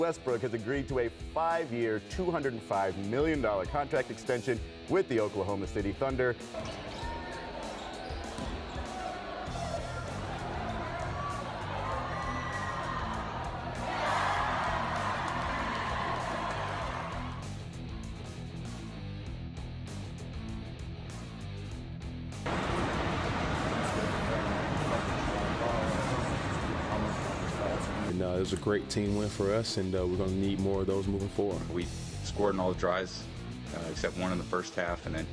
Westbrook has agreed to a 5-year, $205 million contract extension with the Oklahoma City Thunder. It was a great team win for us, and we're going to need more of those moving forward. We scored in all the drives except one in the first half, and then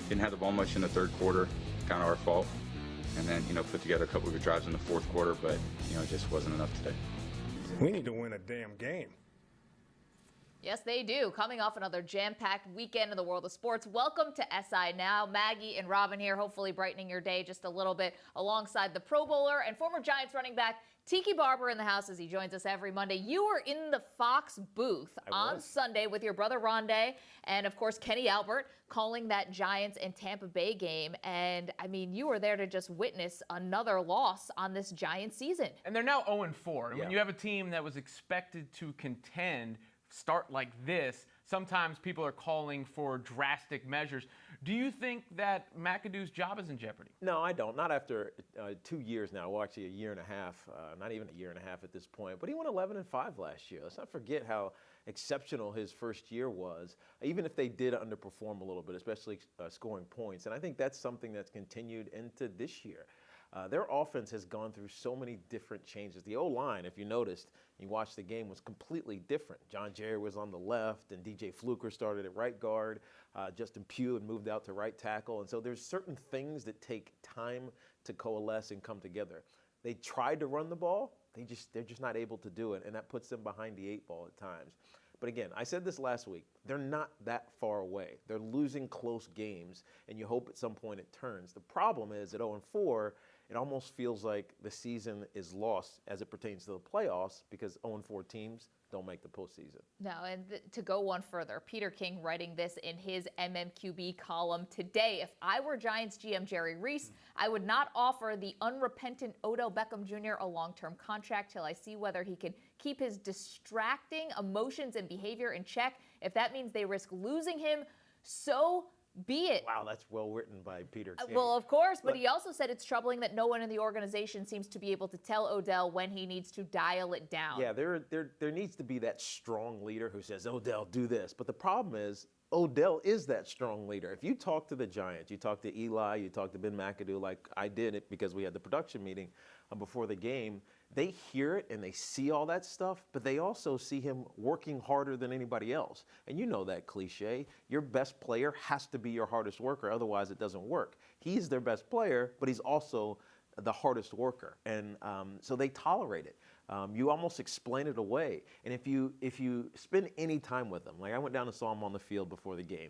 didn't have the ball much in the third quarter, kind of our fault. And then, put together a couple of good drives in the fourth quarter, but, it just wasn't enough today. We need to win a damn game. Yes, they do. Coming off another jam-packed weekend in the world of sports. Welcome to SI Now. Maggie and Robin here, hopefully brightening your day just a little bit alongside the Pro Bowler and former Giants running back Tiki Barber in the house as he joins us every Monday. You were in the Fox booth on Sunday with your brother Rondé and, of course, Kenny Albert calling that Giants and Tampa Bay game. And, you were there to just witness another loss on this Giants season. And they're now 0-4. And when you have a team that was expected to contend, start like this, sometimes people are calling for drastic measures. Do you think that McAdoo's job is in jeopardy? No, I don't. Not after 2 years now. Well, actually a year and a half. Not even a year and a half at this point. But he went 11-5 last year. Let's not forget how exceptional his first year was, even if they did underperform a little bit, especially scoring points. And I think that's something that's continued into this year. Their offense has gone through so many different changes. The O-line, if you noticed, you watched the game, was completely different. John Jerry was on the left, and DJ Fluker started at right guard. Justin Pugh had moved out to right tackle. And so there's certain things that take time to coalesce and come together. They tried to run the ball. They're just not able to do it, and that puts them behind the 8 ball at times. But again, I said this last week, they're not that far away. They're losing close games, and you hope at some point it turns. The problem is at 0-4, it almost feels like the season is lost as it pertains to the playoffs because 0-4 teams don't make the postseason. No, and to go one further, Peter King writing this in his MMQB column today. If I were Giants GM Jerry Reese, I would not offer the unrepentant Odell Beckham Jr. a long-term contract till I see whether he can keep his distracting emotions and behavior in check. If that means they risk losing him, so be it. Wow, that's well written by Peter King. Well, of course, but he also said it's troubling that no one in the organization seems to be able to tell Odell when he needs to dial it down. Yeah, there needs to be that strong leader who says, Odell, do this. But the problem is, Odell is that strong leader. If you talk to the Giants, you talk to Eli, you talk to Ben McAdoo, like I did it because we had the production meeting before the game, they hear it and they see all that stuff, but they also see him working harder than anybody else. And you know that cliche. Your best player has to be your hardest worker, otherwise it doesn't work. He's their best player, but he's also the hardest worker. And so they tolerate it. You almost explain it away. And if you spend any time with him, like I went down and saw him on the field before the game,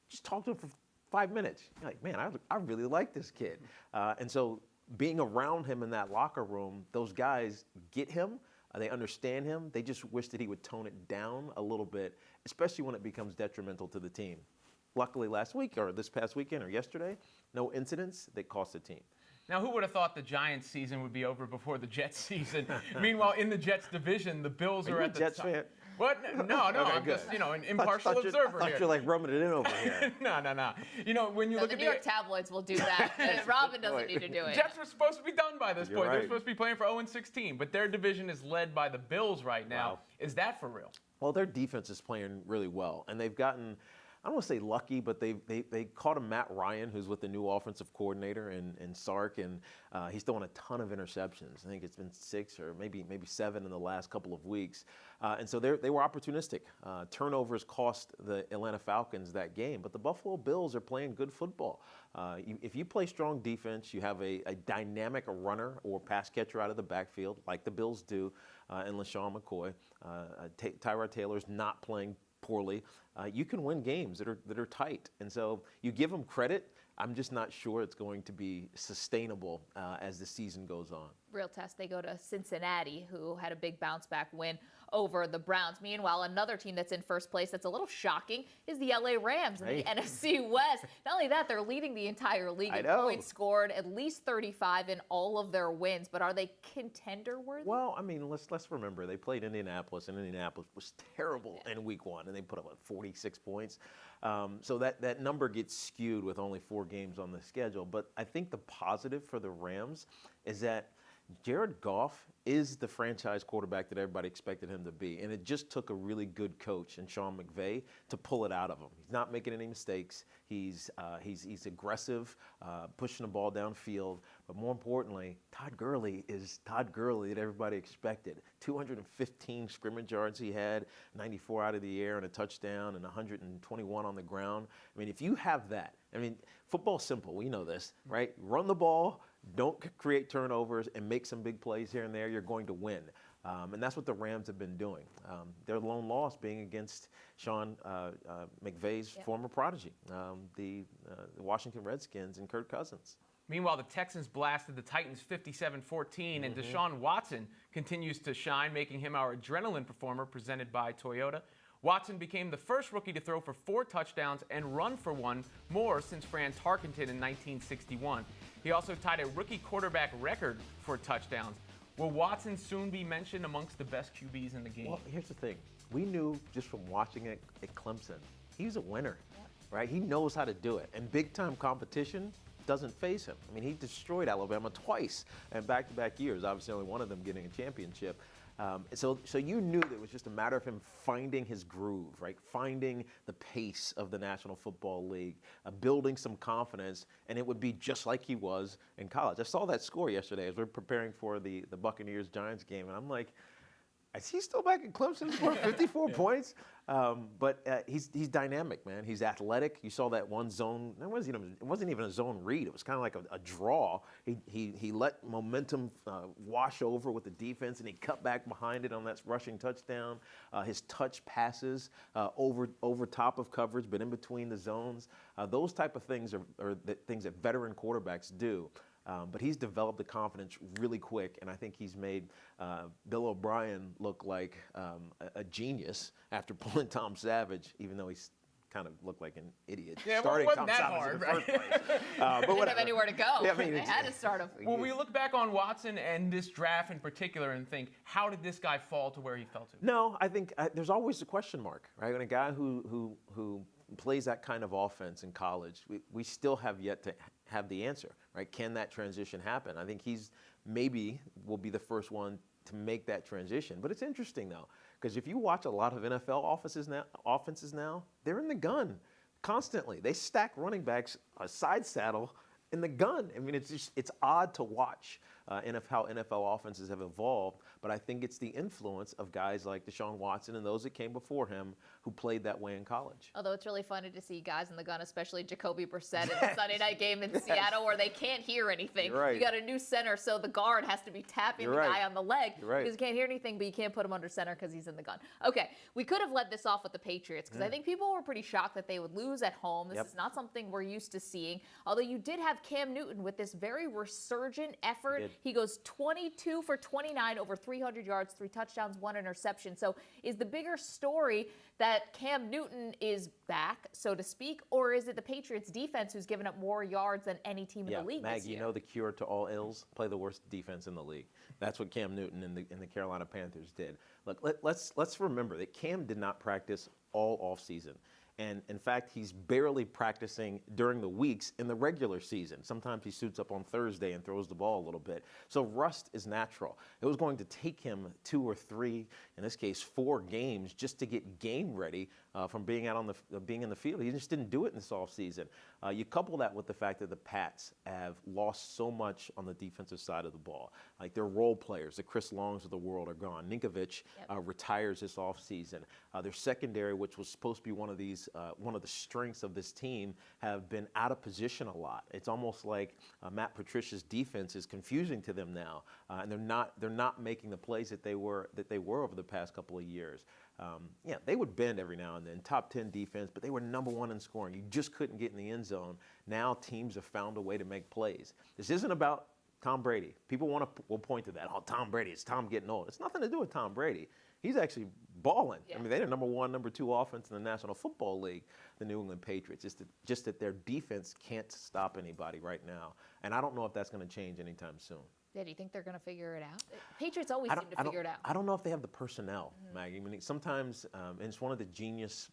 just talk to him for 5 minutes. You're like, man, I really like this kid. And so being around him in that locker room, those guys get him. They understand him. They just wish that he would tone it down a little bit, especially when it becomes detrimental to the team. Luckily last week or this past weekend or yesterday, no incidents that cost the team. Now, who would have thought the Giants season would be over before the Jets season? Meanwhile, in the Jets division, the Bills are at the Jets fan? What? No, Okay, I'm good. just, an impartial observer I thought here. you're like rubbing it in over here. No. When you look The at New York tabloids will do that. Robin doesn't need to do it. Jets were supposed to be done by this You're point. right. They're supposed to be playing for 0-16, but their division is led by the Bills right now. Wow. Is that for real? Well, their defense is playing really well, and they've gotten, I don't want to say lucky, but they caught a Matt Ryan, who's with the new offensive coordinator in Sark, and he's throwing a ton of interceptions. I think it's been 6 or maybe 7 in the last couple of weeks. And so they were opportunistic. Turnovers cost the Atlanta Falcons that game, but the Buffalo Bills are playing good football. If you play strong defense, you have a dynamic runner or pass catcher out of the backfield, like the Bills do, and LaShawn McCoy. Tyrod Taylor's not playing poorly. You can win games that are tight. And so you give them credit. I'm just not sure it's going to be sustainable as the season goes on. real test, they go to Cincinnati, who had a big bounce-back win over the Browns. Meanwhile, another team that's in first place that's a little shocking is the LA Rams in the NFC West. Not only that, they're leading the entire league in points scored, at least 35 in all of their wins. But are they contender-worthy? Well, I mean, let's remember, they played Indianapolis, and Indianapolis was terrible in week 1, and they put up, 46 points. So that number gets skewed with only 4 games on the schedule. But I think the positive for the Rams is that Jared Goff is the franchise quarterback that everybody expected him to be. And it just took a really good coach in Sean McVay to pull it out of him. He's not making any mistakes. He's aggressive, pushing the ball downfield. But more importantly, Todd Gurley is Todd Gurley that everybody expected. 215 scrimmage yards he had, 94 out of the air and a touchdown, and 121 on the ground. I mean, if you have that, I mean, football's simple. We know this, right? Run the ball, don't create turnovers, and make some big plays here and there. You're going to win. And that's what the Rams have been doing. Their lone loss being against Sean McVay's former prodigy, the Washington Redskins and Kirk Cousins. Meanwhile, the Texans blasted the Titans 57-14, and Deshaun Watson continues to shine, making him our adrenaline performer presented by Toyota. Watson became the first rookie to throw for 4 touchdowns and run for 1 more since Franz Harkington in 1961. He also tied a rookie quarterback record for touchdowns. Will Watson soon be mentioned amongst the best QBs in the game? Well, here's the thing. We knew just from watching it at Clemson, he's a winner, right? He knows how to do it. And big-time competition doesn't faze him. I mean, he destroyed Alabama twice in back-to-back years, obviously only one of them getting a championship. So you knew that it was just a matter of him finding his groove, right? Finding the pace of the National Football League, building some confidence, and it would be just like he was in college. I saw that score yesterday as we were preparing for the Buccaneers-Giants game, and I'm like, is he still back at Clemson for 54 points? But he's dynamic, man. He's athletic. You saw that one zone. It wasn't even a zone read. It was kind of like a draw. He let momentum wash over with the defense, and he cut back behind it on that rushing touchdown. His touch passes over top of coverage, but in between the zones. Those type of things are the things that veteran quarterbacks do. But he's developed the confidence really quick, and I think he's made Bill O'Brien look like a genius after pulling Tom Savage, even though he's kind of looked like an idiot. Yeah, starting it wasn't Tom that Savage hard, in the right? first place. But They didn't have anywhere to go. Yeah, I mean, they had to start him. Well, we look back on Watson and this draft in particular and think, how did this guy fall to where he fell to? No, I think there's always a question mark, right? When a guy who plays that kind of offense in college, we still have yet to have the answer, right? Can that transition happen? I think he's maybe will be the first one to make that transition. But it's interesting, though, because if you watch a lot of NFL offenses now, they're in the gun constantly. They stack running backs a side saddle in the gun. I mean, it's odd to watch how NFL offenses have evolved, but I think it's the influence of guys like Deshaun Watson and those that came before him who played that way in college. Although it's really funny to see guys in the gun, especially Jacoby Brissett in the Sunday night game in Seattle where they can't hear anything. You're right. You got a new center, so the guard has to be tapping the guy on the leg because he can't hear anything, but you can't put him under center because he's in the gun. Okay, we could have led this off with the Patriots because I think people were pretty shocked that they would lose at home. This is not something we're used to seeing. Although you did have Cam Newton with this very resurgent effort. He goes 22 for 29, over 300 yards, 3 touchdowns, 1 interception. So is the bigger story that Cam Newton is back, so to speak, or is it the Patriots defense who's given up more yards than any team in the league Maggie, this year? you know the cure to all ills? Play the worst defense in the league. That's what Cam Newton and the Carolina Panthers did. Look, let's remember that Cam did not practice all offseason. And in fact, he's barely practicing during the weeks in the regular season. Sometimes he suits up on Thursday and throws the ball a little bit. So rust is natural. It was going to take him 2 or 3, in this case 4 games, just to get game ready from being being in the field. He just didn't do it in this offseason. You couple that with the fact that the Pats have lost so much on the defensive side of the ball. Like their role players, the Chris Longs of the world, are gone. Ninkovich retires this offseason. Their secondary, which was supposed to be one of the strengths of this team, have been out of position a lot. It's almost like Matt Patricia's defense is confusing to them now, and they're not making the plays that they were over the past couple of years. They would bend every now and then, top 10 defense, but they were number 1 in scoring. You just couldn't get in the end zone. Now teams have found a way to make plays. This isn't about Tom Brady. People will point to that. Oh, Tom Brady. It's Tom getting old. It's nothing to do with Tom Brady. He's actually balling. Yeah. I mean, they're the number 1, number 2 offense in the National Football League, the New England Patriots. It's just that their defense can't stop anybody right now. And I don't know if that's going to change anytime soon. Yeah, do you think they're going to figure it out? Patriots always seem to figure it out. I don't know if they have the personnel, Maggie. I mean, sometimes, and it's one of the genius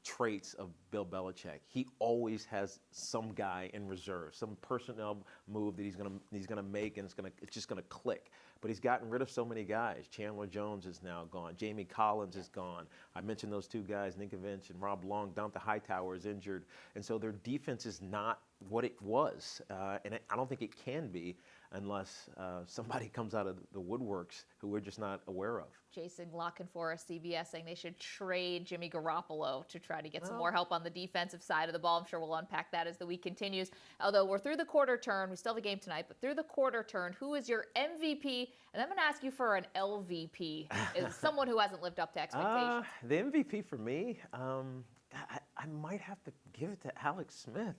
traits of Bill Belichick. He always has some guy in reserve, some personnel move that he's gonna make, and it's just gonna click. But he's gotten rid of so many guys. Chandler Jones is now gone. Jamie Collins is gone. I mentioned those 2 guys, Ninkovich and Rob Long. Dante Hightower is injured, and so their defense is not what it was, and I don't think it can be unless somebody comes out of the woodworks who we're just not aware of. Jason Lockenforest, CBS, saying they should trade Jimmy Garoppolo to try to get some more help on the defensive side of the ball. I'm sure we'll unpack that as the week continues. Although we're through the quarter turn, we still have a game tonight, but through the quarter turn, who is your MVP? And I'm going to ask you for an LVP, is someone who hasn't lived up to expectations. The MVP for me, I might have to give it to Alex Smith.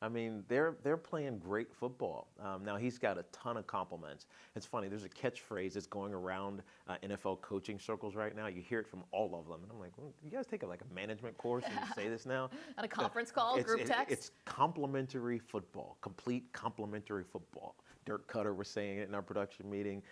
I mean, they're playing great football. Now, he's got a ton of compliments. It's funny, there's a catchphrase that's going around NFL coaching circles right now. You hear it from all of them. And I'm like, well, you guys take a management course and you say this now? On a conference call, group text? It's complementary football, complete complementary football. Dirk Cutter was saying it in our production meeting.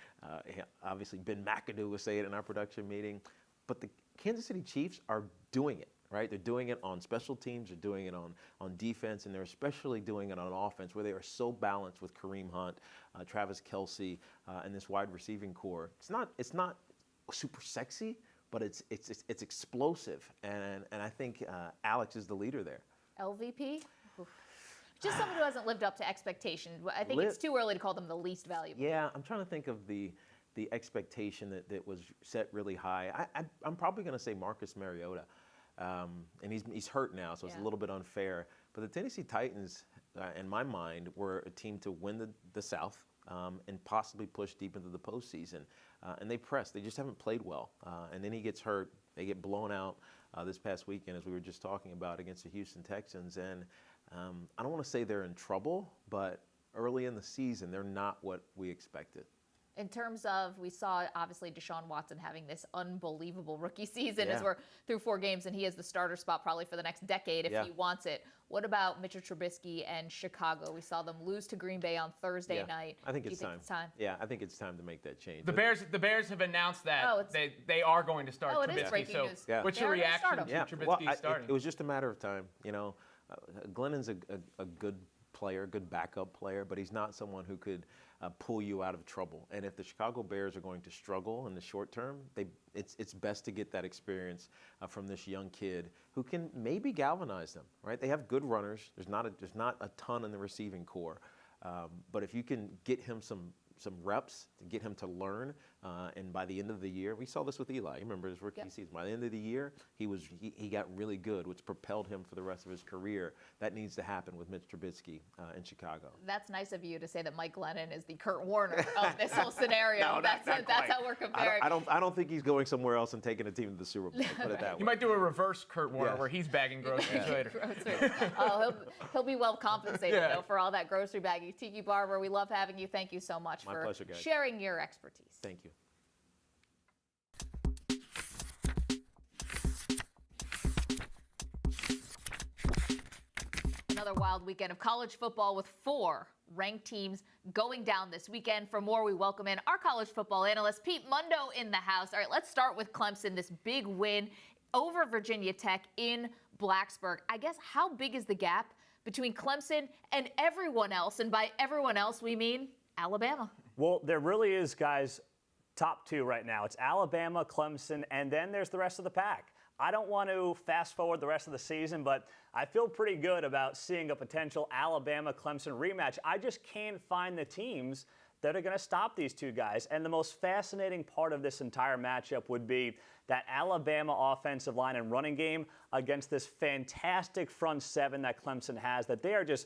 Obviously, Ben McAdoo was saying it in our production meeting. But the Kansas City Chiefs are doing it. Right? They're doing it on special teams, they're doing it on defense, and they're especially doing it on offense where they are so balanced with Kareem Hunt, Travis Kelce, and this wide receiving core. It's not super sexy, but it's explosive, and I think Alex is the leader there. LVP? Oof. Just someone who hasn't lived up to expectation. I think it's too early to call them the least valuable. Yeah, I'm trying to think of the expectation that was set really high. I'm probably going to say Marcus Mariota. And he's hurt now, so it's a little bit unfair. But the Tennessee Titans, in my mind, were a team to win the South and possibly push deep into the postseason. And they pressed. They just haven't played well. And then he gets hurt. They get blown out this past weekend, as we were just talking about, against the Houston Texans. And I don't want to say they're in trouble, but early in the season, they're not what we expected. In terms of, we saw obviously Deshaun Watson having this unbelievable rookie season as we're through 4 games, and he has the starter spot probably for the next decade if he wants it. What about Mitchell Trubisky and Chicago? We saw them lose to Green Bay on Thursday night. I think it's time. Yeah, I think it's time to make that change. The Bears have announced that they are going to start Trubisky. It is breaking news. What's your reaction to Trubisky starting? It was just a matter of time. You know, Glennon's a good player, good backup player, but he's not someone who could pull you out of trouble. And if the Chicago Bears are going to struggle in the short term, it's best to get that experience from this young kid who can maybe galvanize them. Right? They have good runners. There's not a ton in the receiving core, but if you can get him some reps to get him to learn, and by the end of the year, we saw this with Eli. You remember his rookie season. By the end of the year, he got really good, which propelled him for the rest of his career. That needs to happen with Mitch Trubisky in Chicago. That's nice of you to say that Mike Glennon is the Kurt Warner of this whole scenario. No, that's how we're comparing. I don't think he's going somewhere else and taking a team to the Super Bowl. Put it that way. You might do a reverse Kurt Warner where he's bagging groceries later. He'll be well compensated though for all that grocery bagging. Tiki Barber, we love having you. Thank you so much for pleasure, guys. Sharing your expertise. Thank you. Another wild weekend of college football with 4 ranked teams going down this weekend. For more, we welcome in our college football analyst, Pete Mundo, in the house. All right, let's start with Clemson, this big win over Virginia Tech in Blacksburg. I guess, how big is the gap between Clemson and everyone else? And by everyone else, we mean Alabama. Well, there really is, guys, top 2 right now. It's Alabama, Clemson, and then there's the rest of the pack. I don't want to fast forward the rest of the season, but I feel pretty good about seeing a potential Alabama-Clemson rematch. I just can't find the teams that are going to stop these 2 guys. And the most fascinating part of this entire matchup would be that Alabama offensive line and running game against this fantastic front 7 that Clemson has, that they are just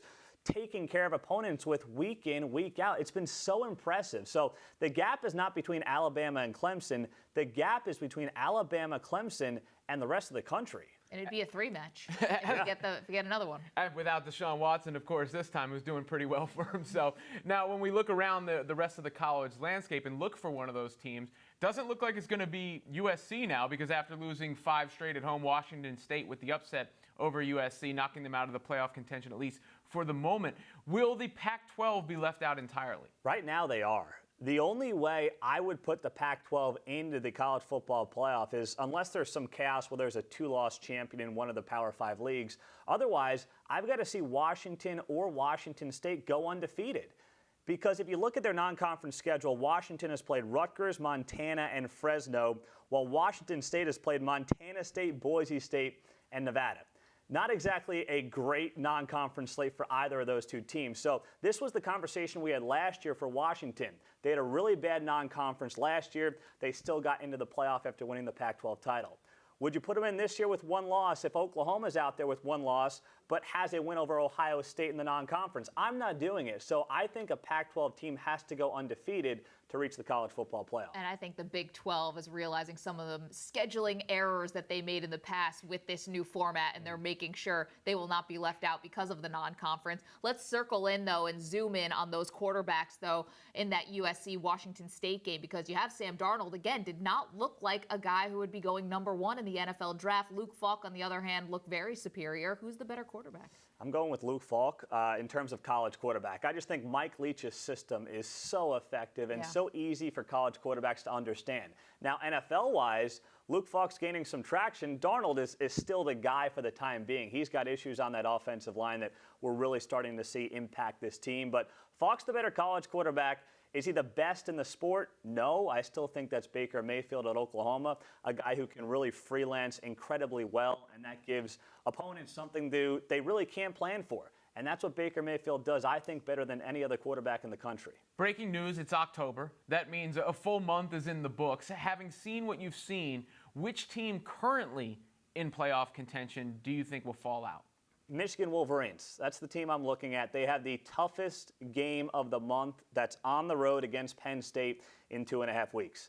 taking care of opponents with week in, week out. It's been so impressive. So the gap is not between Alabama and Clemson. The gap is between Alabama, Clemson, and the rest of the country. And it'd be a 3-match if we get another one. And without Deshaun Watson, of course, this time he was doing pretty well for himself. Now, when we look around the rest of the college landscape and look for one of those teams, doesn't look like it's going to be USC now, because after losing 5 straight at home, Washington State with the upset over USC, knocking them out of the playoff contention, at least for the moment. Will the Pac-12 be left out entirely? Right now they are. The only way I would put the Pac-12 into the college football playoff is unless there's some chaos where there's a 2-loss champion in one of the Power 5 leagues. Otherwise, I've got to see Washington or Washington State go undefeated. Because if you look at their non-conference schedule, Washington has played Rutgers, Montana, and Fresno, while Washington State has played Montana State, Boise State, and Nevada. Not exactly a great non-conference slate for either of those two teams. So this was the conversation we had last year for Washington. They had a really bad non-conference last year. They still got into the playoff after winning the Pac-12 title. Would you put them in this year with 1 loss if Oklahoma's out there with 1 loss but has a win over Ohio State in the non-conference? I'm not doing it. So I think a Pac-12 team has to go undefeated to reach the college football playoff. And I think the Big 12 is realizing some of the scheduling errors that they made in the past with this new format, and they're making sure they will not be left out because of the non-conference. Let's circle in, though, and zoom in on those quarterbacks, though, in that USC-Washington State game, because you have Sam Darnold, again, did not look like a guy who would be going #1 in the NFL draft. Luke Falk, on the other hand, looked very superior. Who's the better quarterback? I'm going with Luke Falk in terms of college quarterback. I just think Mike Leach's system is so effective and so easy for college quarterbacks to understand. Now, NFL-wise, Luke Falk's gaining some traction. Darnold is still the guy for the time being. He's got issues on that offensive line that we're really starting to see impact this team. But Falk's the better college quarterback. Is he the best in the sport? No. I still think that's Baker Mayfield at Oklahoma, a guy who can really freelance incredibly well, and that gives opponents something they really can't plan for. And that's what Baker Mayfield does, I think, better than any other quarterback in the country. Breaking news, it's October. That means a full month is in the books. Having seen what you've seen, which team currently in playoff contention do you think will fall out? Michigan Wolverines. That's the team I'm looking at. They have the toughest game of the month. That's on the road against Penn State in 2.5 weeks.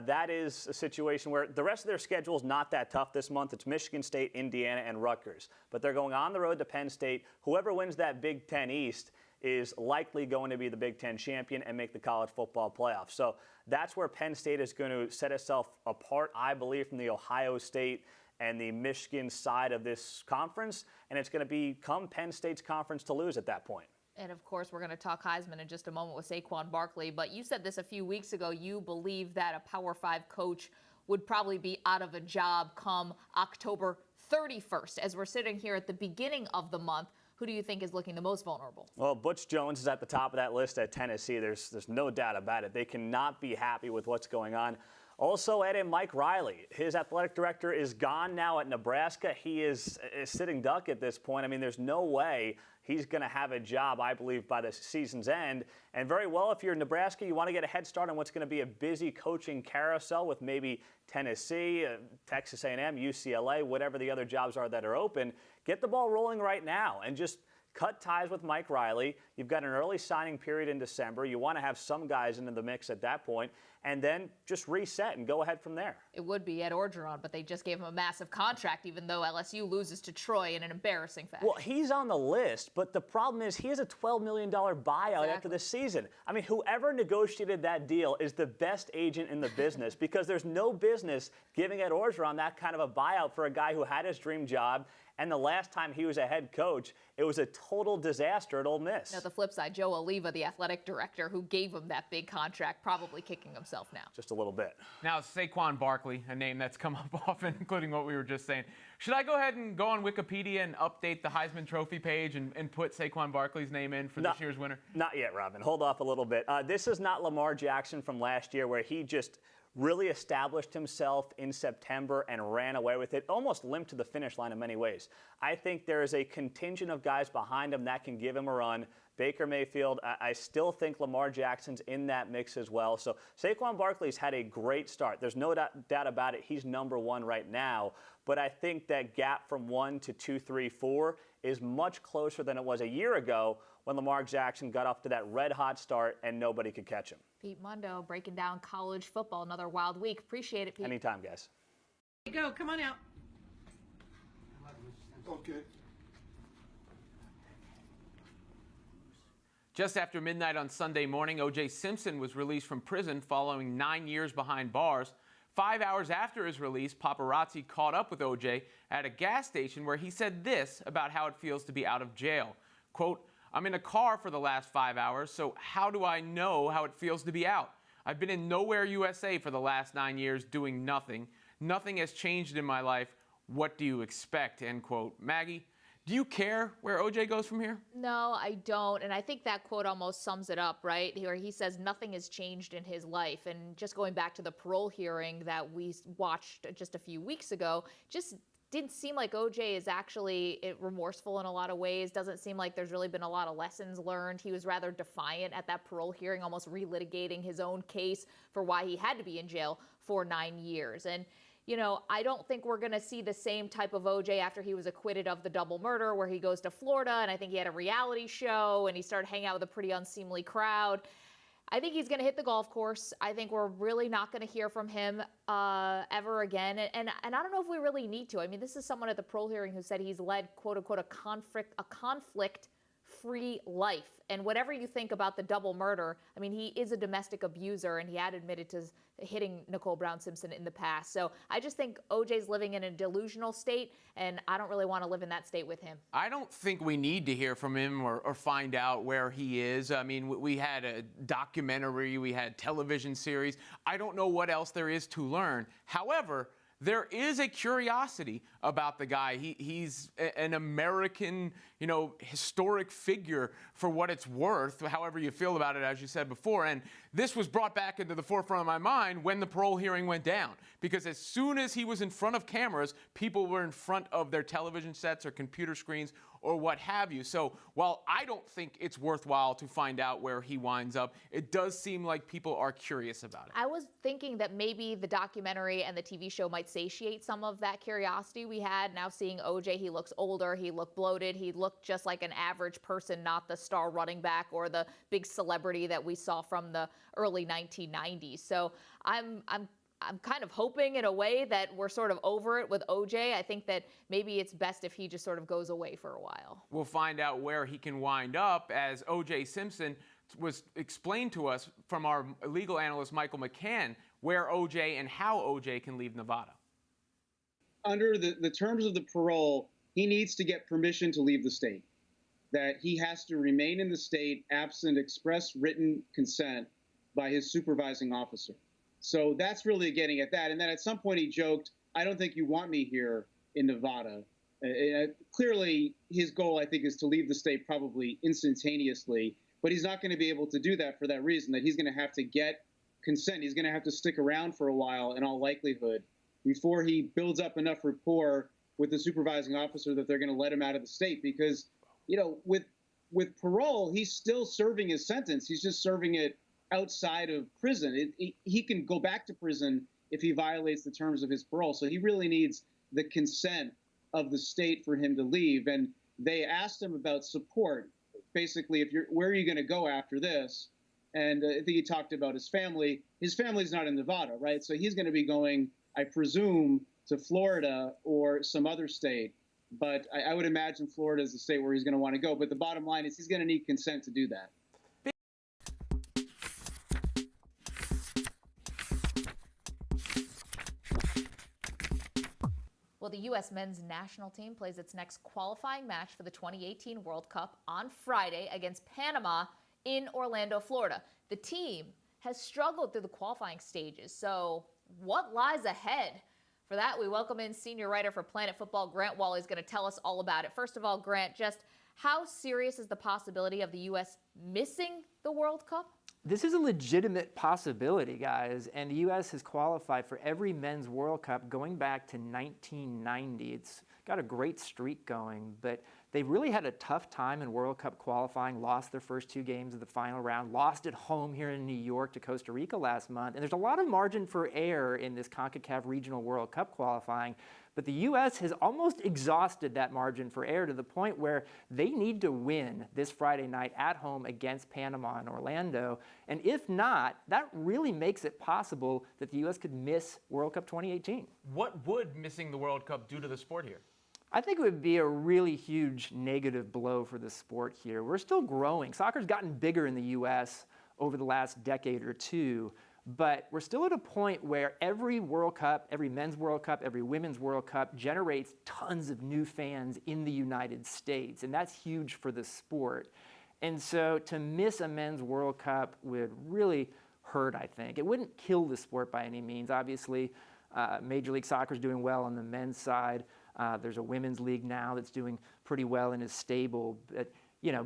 That is a situation where the rest of their schedule is not that tough this month. It's Michigan State, Indiana, and Rutgers. But they're going on the road to Penn State. Whoever wins that Big Ten East is likely going to be the Big Ten champion and make the college football playoff. So that's where Penn State is going to set itself apart, I believe, from the Ohio State and the Michigan side of this conference, and it's going to become Penn State's conference to lose at that point. And, of course, we're going to talk Heisman in just a moment with Saquon Barkley, but you said this a few weeks ago. You believe that a Power 5 coach would probably be out of a job come October 31st. As we're sitting here at the beginning of the month, who do you think is looking the most vulnerable? Well, Butch Jones is at the top of that list at Tennessee. There's no doubt about it. They cannot be happy with what's going on. Also, add in Mike Riley. His athletic director is gone now at Nebraska. He is a sitting duck at this point. I mean, there's no way he's going to have a job, I believe, by the season's end. And very well, if you're in Nebraska, you want to get a head start on what's going to be a busy coaching carousel with maybe Tennessee, Texas A&M, UCLA, whatever the other jobs are that are open. Get the ball rolling right now and just cut ties with Mike Riley. You've got an early signing period in December. You want to have some guys into the mix at that point, and then just reset and go ahead from there. It would be Ed Orgeron, but they just gave him a massive contract, even though LSU loses to Troy in an embarrassing fashion. Well, he's on the list, but the problem is he has a $12 million buyout after the season. I mean, whoever negotiated that deal is the best agent in the business because there's no business giving Ed Orgeron that kind of a buyout for a guy who had his dream job. And the last time he was a head coach, it was a total disaster at Ole Miss. Now, the flip side, Joe Oliva, the athletic director who gave him that big contract, probably kicking himself now. Just a little bit. Now, Saquon Barkley, a name that's come up often, including what we were just saying. Should I go ahead and go on Wikipedia and update the Heisman Trophy page and put Saquon Barkley's name in for this year's winner? Not yet, Robin. Hold off a little bit. This is not Lamar Jackson from last year where he just really established himself in September and ran away with it, almost limped to the finish line in many ways. I think there is a contingent of guys behind him that can give him a run. Baker Mayfield, I still think Lamar Jackson's in that mix as well. So Saquon Barkley's had a great start. There's no doubt about it. He's number one right now. But I think that gap from 1 to 2, 3, 4 is much closer than it was a year ago when Lamar Jackson got off to that red-hot start and nobody could catch him. Pete Mundo breaking down college football. Another wild week. Appreciate it, Pete. Anytime, guys. Go, come on out. Okay. Just after midnight on Sunday morning, O.J. Simpson was released from prison following 9 years behind bars. 5 hours after his release, paparazzi caught up with O.J. at a gas station where he said this about how it feels to be out of jail. Quote, "I'm in a car for the last 5 hours, so how do I know how it feels to be out? I've been in Nowhere, USA for the last 9 years doing nothing. Nothing has changed in my life. What do you expect?" End quote. Maggie, do you care where O.J. goes from here? No, I don't. And I think that quote almost sums it up, right? Where he says nothing has changed in his life. And just going back to the parole hearing that we watched just a few weeks ago, just didn't seem like O.J. is actually remorseful in a lot of ways. Doesn't seem like there's really been a lot of lessons learned. He was rather defiant at that parole hearing, almost relitigating his own case for why he had to be in jail for 9 years. And you know, I don't think we're going to see the same type of O.J. after he was acquitted of the double murder, where he goes to Florida, and I think he had a reality show, and he started hanging out with a pretty unseemly crowd. I think he's going to hit the golf course. I think we're really not going to hear from him ever again. And I don't know if we really need to. I mean, this is someone at the parole hearing who said he's led, quote unquote, a conflict-free life. And whatever you think about the double murder, I mean, he is a domestic abuser, and he had admitted to hitting Nicole Brown Simpson in the past. So I just think O.J.'s living in a delusional state, and I don't really want to live in that state with him. I don't think we need to hear from him or find out where he is. I mean, we had a documentary, we had television series. I don't know what else there is to learn. However, there is a curiosity about the guy. He's an American, you know, historic figure for what it's worth, however you feel about it, as you said before. And this was brought back into the forefront of my mind when the parole hearing went down. Because as soon as he was in front of cameras, people were in front of their television sets or computer screens or what have you. So while I don't think it's worthwhile to find out where he winds up, it does seem like people are curious about it. I was thinking that maybe the documentary and the TV show might satiate some of that curiosity we had. Now seeing O.J., he looks older, he looked bloated, he looked just like an average person, not the star running back or the big celebrity that we saw from the early 1990s. So I'm kind of hoping in a way that we're sort of over it with O.J. I think that maybe it's best if he just sort of goes away for a while. We'll find out where he can wind up, as O.J. Simpson was explained to us from our legal analyst Michael McCann, where O.J. and how O.J. can leave Nevada. Under the terms of the parole, he needs to get permission to leave the state. That he has to remain in the state absent express written consent by his supervising officer. So that's really getting at that. And then at some point he joked, "I don't think you want me here in Nevada." Clearly, his goal, I think, is to leave the state probably instantaneously. But he's not going to be able to do that for that reason, that he's going to have to get consent. He's going to have to stick around for a while, in all likelihood, before he builds up enough rapport with the supervising officer that they're going to let him out of the state. Because, you know, with parole, he's still serving his sentence. He's just serving it outside of prison. He can go back to prison if he violates the terms of his parole. So he really needs the consent of the state for him to leave. And they asked him about support. Basically, where are you going to go after this? And I think he talked about his family. His family's not in Nevada, right? So he's going to be going, I presume, to Florida or some other state. But I would imagine Florida is the state where he's going to want to go. But the bottom line is he's going to need consent to do that. Well, the U.S. men's national team plays its next qualifying match for the 2018 World Cup on Friday against Panama in Orlando, Florida. The team has struggled through the qualifying stages, so what lies ahead? For that, we welcome in senior writer for Planet Football, Grant Wall. He's going to tell us all about it. First of all, Grant, just how serious is the possibility of the U.S. missing the World Cup? This is a legitimate possibility, guys, and the U.S. has qualified for every men's World Cup going back to 1990. It's got a great streak going, but they've really had a tough time in World Cup qualifying, lost their first 2 games of the final round, lost at home here in New York to Costa Rica last month, and there's a lot of margin for error in this CONCACAF Regional World Cup qualifying. But the U.S. has almost exhausted that margin for error to the point where they need to win this Friday night at home against Panama and Orlando. And if not, that really makes it possible that the U.S. could miss World Cup 2018. What would missing the World Cup do to the sport here? I think it would be a really huge negative blow for the sport here. We're still growing. Soccer's gotten bigger in the U.S. over the last decade or two. But we're still at a point where every World Cup, every men's World Cup, every women's World Cup generates tons of new fans in the United States, and that's huge for the sport. And so to miss a men's World Cup would really hurt, I think. It wouldn't kill the sport by any means. Obviously, Major League Soccer is doing well on the men's side. There's a women's league now that's doing pretty well and is stable. But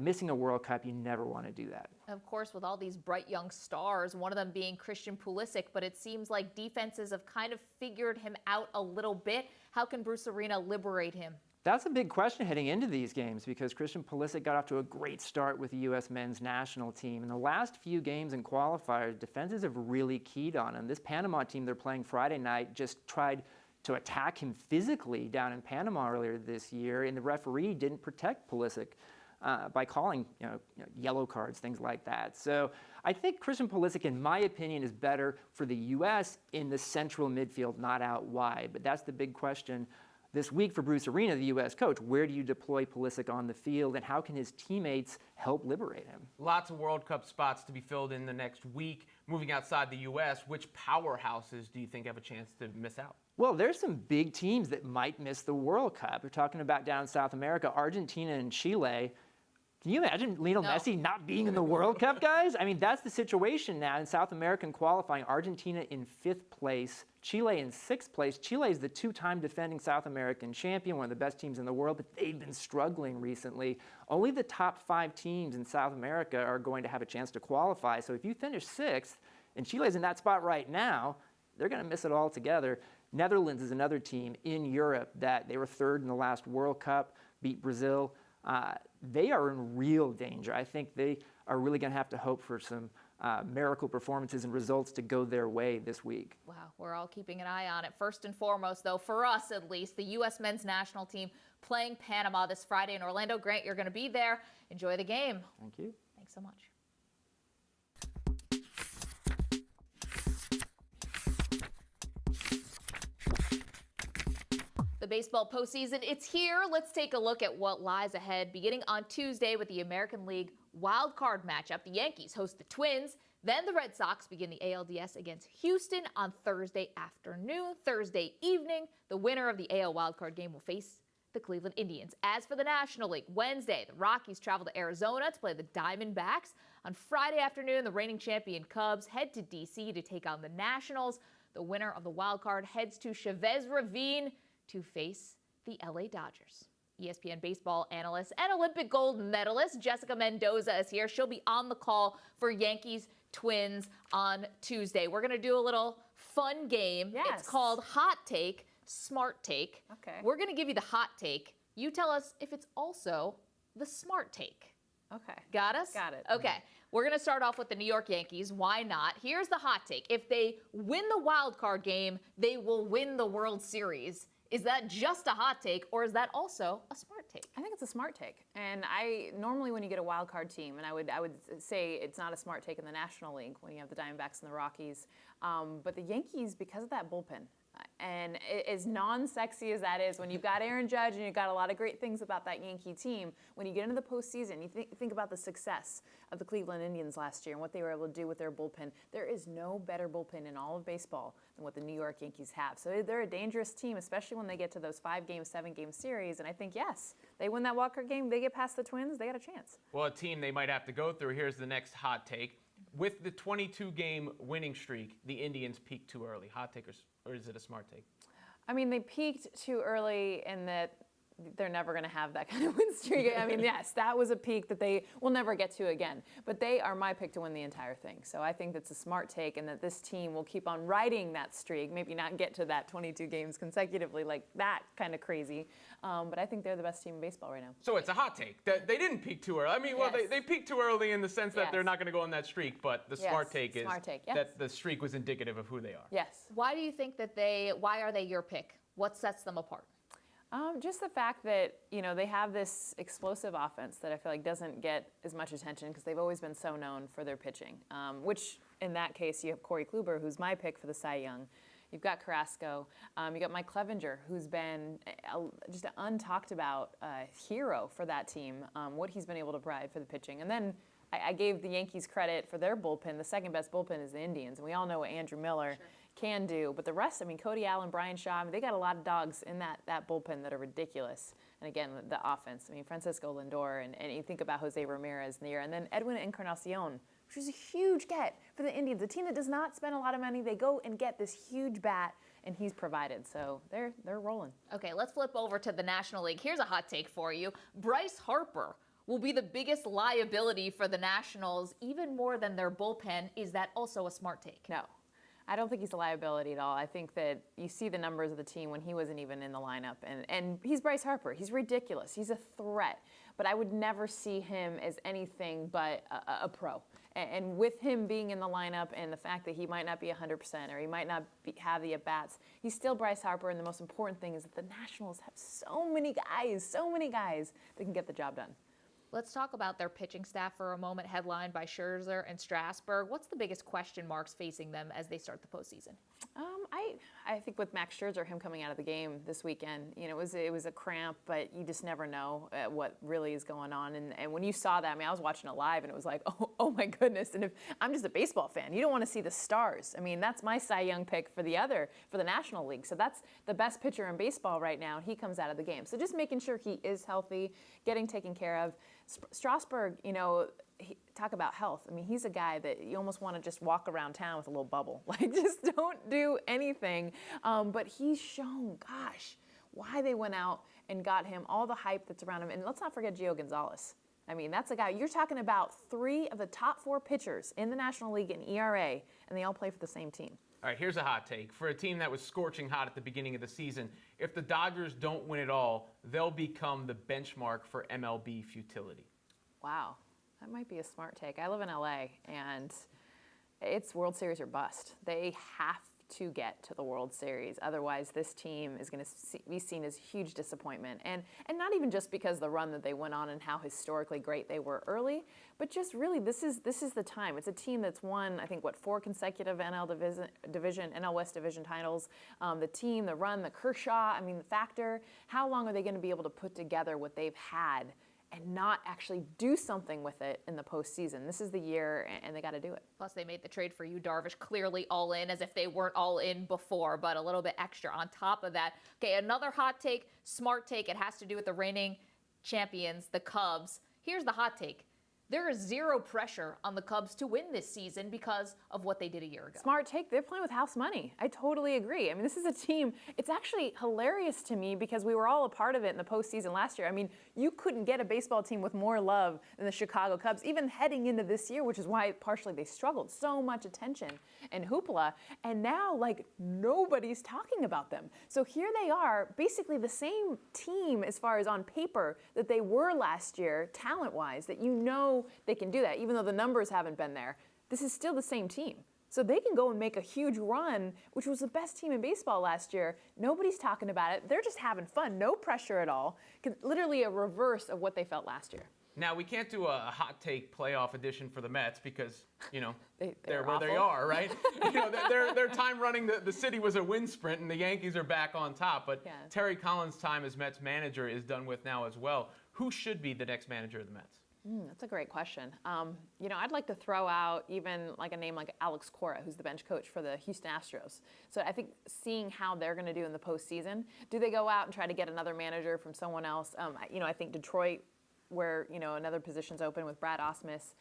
missing a World Cup, you never want to do that. Of course, with all these bright young stars, one of them being Christian Pulisic, but it seems like defenses have kind of figured him out a little bit. How can Bruce Arena liberate him? That's a big question heading into these games because Christian Pulisic got off to a great start with the U.S. men's national team. In the last few games and qualifiers, defenses have really keyed on him. This Panama team they're playing Friday night just tried to attack him physically down in Panama earlier this year, and the referee didn't protect Pulisic by calling yellow cards, things like that. So I think Christian Pulisic, in my opinion, is better for the U.S. in the central midfield, not out wide. But that's the big question this week for Bruce Arena, the U.S. coach. Where do you deploy Pulisic on the field, and how can his teammates help liberate him? Lots of World Cup spots to be filled in the next week. Moving outside the U.S., which powerhouses do you think have a chance to miss out? Well, there's some big teams that might miss the World Cup. We're talking about down in South America, Argentina and Chile. Can you imagine Lionel Messi not being in the World Cup, guys? I mean, that's the situation now in South American qualifying. Argentina in 5th place, Chile in 6th place. Chile is the 2-time defending South American champion, one of the best teams in the world, but they've been struggling recently. Only the top 5 teams in South America are going to have a chance to qualify. So if you finish 6th, and Chile's in that spot right now, they're going to miss it altogether. Netherlands is another team in Europe that they were 3rd in the last World Cup, beat Brazil. They are in real danger. I think they are really going to have to hope for some miracle performances and results to go their way this week. Wow, we're all keeping an eye on it. First and foremost, though, for us at least, the U.S. men's national team playing Panama this Friday in Orlando. Grant, you're going to be there. Enjoy the game. Thank you. Thanks so much. The baseball postseason, it's here. Let's take a look at what lies ahead, beginning on Tuesday with the American League wild card matchup. The Yankees host the Twins. Then the Red Sox begin the ALDS against Houston on Thursday afternoon. Thursday evening, the winner of the AL wildcard game will face the Cleveland Indians. As for the National League, Wednesday, the Rockies travel to Arizona to play the Diamondbacks. On Friday afternoon, the reigning champion Cubs head to D.C. to take on the Nationals. The winner of the wild card heads to Chavez Ravine to face the LA Dodgers. ESPN baseball analyst and Olympic gold medalist Jessica Mendoza is here. She'll be on the call for Yankees Twins on Tuesday. We're going to do a little fun game. Yes. It's called Hot Take, Smart Take. Okay. We're going to give you the hot take. You tell us if it's also the smart take. Okay. Got us? Got it. Okay. We're going to start off with the New York Yankees. Why not? Here's the hot take. If they win the wild card game, they will win the World Series. Is that just a hot take, or is that also a smart take? I think it's a smart take. And I normally, when you get a wild card team, and I would say it's not a smart take in the National League when you have the Diamondbacks and the Rockies, but the Yankees, because of that bullpen, and as non-sexy as that is, when you've got Aaron Judge and you've got a lot of great things about that Yankee team, when you get into the postseason, you think about the success of the Cleveland Indians last year and what they were able to do with their bullpen. There is no better bullpen in all of baseball than what the New York Yankees have. So they're a dangerous team, especially when they get to those 5-game, 7-game series. And I think, yes, they win that wild card game, they get past the Twins, they got a chance. Well, a team they might have to go through. Here's the next hot take. With the 22-game winning streak, the Indians peaked too early. Hot take or is it a smart take? I mean, they peaked too early in that they're never going to have that kind of win streak. I mean, yes, that was a peak that they will never get to again. But they are my pick to win the entire thing. So I think that's a smart take, and that this team will keep on riding that streak, maybe not get to that 22 games consecutively like that kind of crazy. But I think they're the best team in baseball right now. So it's a hot take. They didn't peak too early. I mean, well, they peaked too early in the sense that they're not going to go on that streak, but the smart take is that the streak was indicative of who they are. Yes. Why do you think that why are they your pick? What sets them apart? Just the fact that, they have this explosive offense that I feel like doesn't get as much attention because they've always been so known for their pitching, which in that case you have Corey Kluber, who's my pick for the Cy Young. You've got Carrasco. You got Mike Clevenger, who's been just an untalked about hero for that team, what he's been able to provide for the pitching. And then I gave the Yankees credit for their bullpen. The second best bullpen is the Indians, and we all know what Andrew Miller can do. But the rest, I mean, Cody Allen, Brian Shaw, they got a lot of dogs in that bullpen that are ridiculous. And again, the offense, I mean, Francisco Lindor, and you think about Jose Ramirez in the year, and then Edwin Encarnacion, which is a huge get for the Indians, a team that does not spend a lot of money. They go and get this huge bat, and he's provided. So they're rolling. Okay, let's flip over to the National League. Here's a hot take for you. Bryce Harper will be the biggest liability for the Nationals, even more than their bullpen. Is that also a smart take? No. I don't think he's a liability at all. I think that you see the numbers of the team when he wasn't even in the lineup. And he's Bryce Harper. He's ridiculous. He's a threat. But I would never see him as anything but a pro. And with him being in the lineup and the fact that he might not be 100% or he might not have the at-bats, he's still Bryce Harper. And the most important thing is that the Nationals have so many guys that can get the job done. Let's talk about their pitching staff for a moment, headlined by Scherzer and Strasburg. What's the biggest question marks facing them as they start the postseason? I think with Max Scherzer, him coming out of the game this weekend, it was a cramp, but you just never know what really is going on. And when you saw that, I mean, I was watching it live, and it was like, oh my goodness. And if I'm just a baseball fan, you don't want to see the stars. I mean, that's my Cy Young pick for the National League. So that's the best pitcher in baseball right now, and he comes out of the game. So just making sure he is healthy, getting taken care of. Strasburg, talk about health. I mean, he's a guy that you almost want to just walk around town with a little bubble. Like, just don't do anything. But he's shown, why they went out and got him, all the hype that's around him. And let's not forget Gio Gonzalez. I mean, that's a guy, you're talking about 3 of the top 4 pitchers in the National League in ERA, and they all play for the same team. All right, here's a hot take. For a team that was scorching hot at the beginning of the season, if the Dodgers don't win it all, they'll become the benchmark for MLB futility. Wow, that might be a smart take. I live in LA, and it's World Series or bust. They have to get to the World Series. Otherwise, this team is going to be seen as a huge disappointment. And not even just because the run that they went on and how historically great they were early, but just really this is the time. It's a team that's won, I think, 4 consecutive NL West Division titles. The team, the run, the Kershaw, I mean, the factor. How long are they going to be able to put together what they've had and not actually do something with it in the postseason? This is the year, and they got to do it. Plus, they made the trade for you, Darvish, clearly all in, as if they weren't all in before, but a little bit extra on top of that. Okay, another hot take, smart take. It has to do with the reigning champions, the Cubs. Here's the hot take. There is zero pressure on the Cubs to win this season because of what they did a year ago. Smart take. They're playing with house money. I totally agree. I mean, this is a team. It's actually hilarious to me because we were all a part of it in the postseason last year. I mean, you couldn't get a baseball team with more love than the Chicago Cubs, even heading into this year, which is why partially they struggled. So much attention and hoopla. And now, nobody's talking about them. So here they are, basically the same team as far as on paper that they were last year, talent-wise, that they can do that, even though the numbers haven't been there. This is still the same team. So they can go and make a huge run, which was the best team in baseball last year. Nobody's talking about it. They're just having fun. No pressure at all. Literally a reverse of what they felt last year. Now, we can't do a hot take playoff edition for the Mets because, they're where awful. they are, right? Their time running the city was a wind sprint, and the Yankees are back on top. But Terry Collins' time as Mets manager is done with now as well. Who should be the next manager of the Mets? That's a great question. I'd like to throw out even a name like Alex Cora, who's the bench coach for the Houston Astros. So I think seeing how they're going to do in the postseason, do they go out and try to get another manager from someone else? I think Detroit, where another position's open with Brad Ausmus.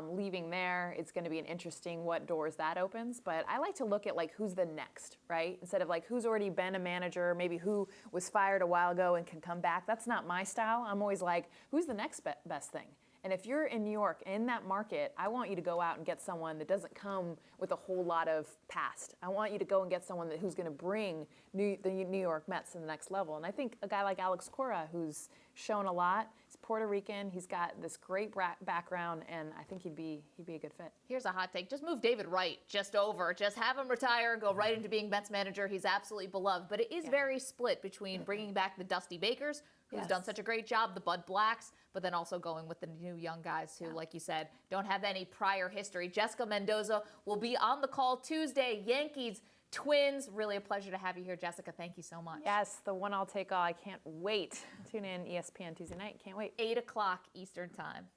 leaving there. It's going to be an interesting what doors that opens. But I like to look at like who's the next, right? Instead of like who's already been a manager, maybe who was fired a while ago and can come back. That's not my style. I'm always like, who's the next best thing? And if you're in New York, in that market, I want you to go out and get someone that doesn't come with a whole lot of past. I want you to go and get someone who's going to bring the New York Mets to the next level. And I think a guy like Alex Cora, who's shown a lot, he's Puerto Rican, he's got this great background, and I think he'd be a good fit. Here's a hot take. Just move David Wright just over. Just have him retire and go right into being Mets manager. He's absolutely beloved. But it is very split between bringing back the Dusty Bakers, who's done such a great job, the Bud Blacks, but then also going with the new young guys who, like you said, don't have any prior history. Jessica Mendoza will be on the call Tuesday. Yankees, Twins. Really a pleasure to have you here, Jessica. Thank you so much. Yes, the one I'll take all. I can't wait. Tune in ESPN Tuesday night. Can't wait. 8 o'clock Eastern Time.